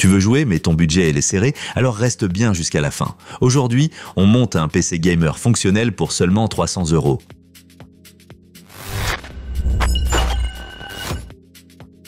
Tu veux jouer mais ton budget est serré, alors reste bien jusqu'à la fin. Aujourd'hui, on monte un PC gamer fonctionnel pour seulement 300 €.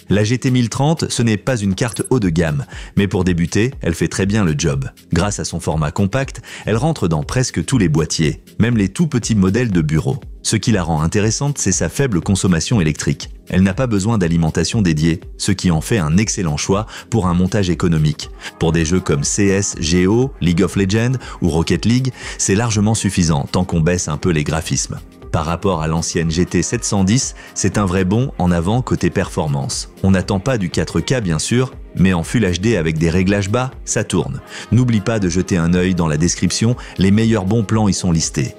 La GT 1030, ce n'est pas une carte haut de gamme, mais pour débuter, elle fait très bien le job. Grâce à son format compact, elle rentre dans presque tous les boîtiers, même les tout petits modèles de bureau. Ce qui la rend intéressante, c'est sa faible consommation électrique. Elle n'a pas besoin d'alimentation dédiée, ce qui en fait un excellent choix pour un montage économique. Pour des jeux comme CS, GO, League of Legends ou Rocket League, c'est largement suffisant tant qu'on baisse un peu les graphismes. Par rapport à l'ancienne GT 710, c'est un vrai bond en avant côté performance. On n'attend pas du 4K bien sûr, mais en Full HD avec des réglages bas, ça tourne. N'oublie pas de jeter un œil dans la description, les meilleurs bons plans y sont listés.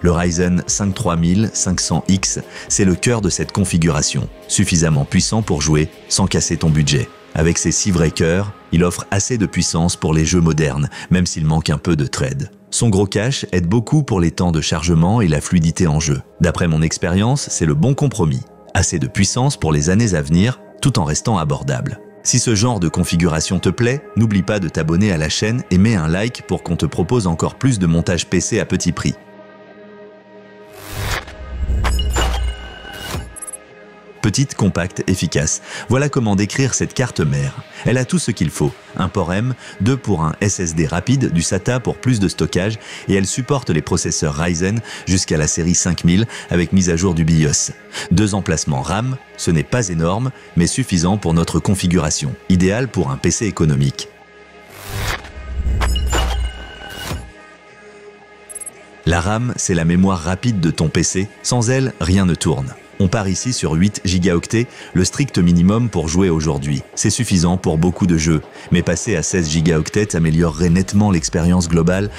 Le Ryzen 5 3500X, c'est le cœur de cette configuration, suffisamment puissant pour jouer sans casser ton budget. Avec ses 6 vrais cœurs, il offre assez de puissance pour les jeux modernes, même s'il manque un peu de thread. Son gros cache aide beaucoup pour les temps de chargement et la fluidité en jeu. D'après mon expérience, c'est le bon compromis. Assez de puissance pour les années à venir, tout en restant abordable. Si ce genre de configuration te plaît, n'oublie pas de t'abonner à la chaîne et mets un like pour qu'on te propose encore plus de montage PC à petit prix. Petite, compacte, efficace. Voilà comment décrire cette carte mère. Elle a tout ce qu'il faut. Un port M, 2 pour un SSD rapide, du SATA pour plus de stockage et elle supporte les processeurs Ryzen jusqu'à la série 5000 avec mise à jour du BIOS. 2 emplacements RAM, ce n'est pas énorme, mais suffisant pour notre configuration. Idéal pour un PC économique. La RAM, c'est la mémoire rapide de ton PC. Sans elle, rien ne tourne. On part ici sur 8 gigaoctets, le strict minimum pour jouer aujourd'hui. C'est suffisant pour beaucoup de jeux, mais passer à 16 gigaoctets améliorerait nettement l'expérience globale.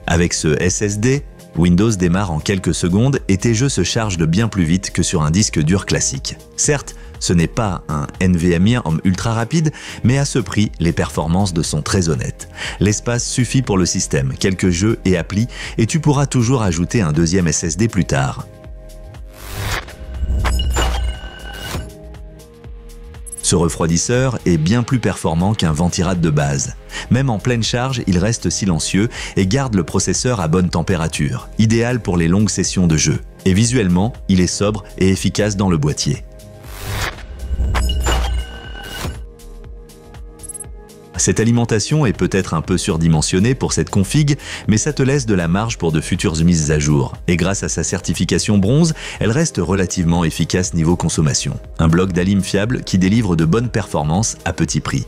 Avec ce SSD, Windows démarre en quelques secondes et tes jeux se chargent de bien plus vite que sur un disque dur classique. Certes, ce n'est pas un NVMe ultra rapide, mais à ce prix, les performances sont très honnêtes. L'espace suffit pour le système, quelques jeux et applis, et tu pourras toujours ajouter un deuxième SSD plus tard. Ce refroidisseur est bien plus performant qu'un ventirad de base. Même en pleine charge, il reste silencieux et garde le processeur à bonne température, idéal pour les longues sessions de jeu. Et visuellement, il est sobre et efficace dans le boîtier. Cette alimentation est peut-être un peu surdimensionnée pour cette config, mais ça te laisse de la marge pour de futures mises à jour. Et grâce à sa certification bronze, elle reste relativement efficace niveau consommation. Un bloc d'alim fiable qui délivre de bonnes performances à petit prix.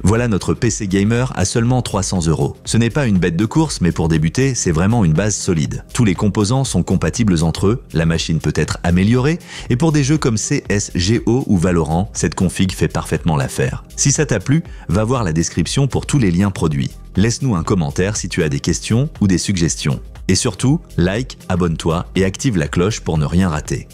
Voilà notre PC gamer à seulement 300 €. Ce n'est pas une bête de course, mais pour débuter, c'est vraiment une base solide. Tous les composants sont compatibles entre eux, la machine peut être améliorée, et pour des jeux comme CS, GO ou Valorant, cette config fait parfaitement l'affaire. Si ça t'a plu, va voir la description pour tous les liens produits. Laisse-nous un commentaire si tu as des questions ou des suggestions. Et surtout, like, abonne-toi et active la cloche pour ne rien rater.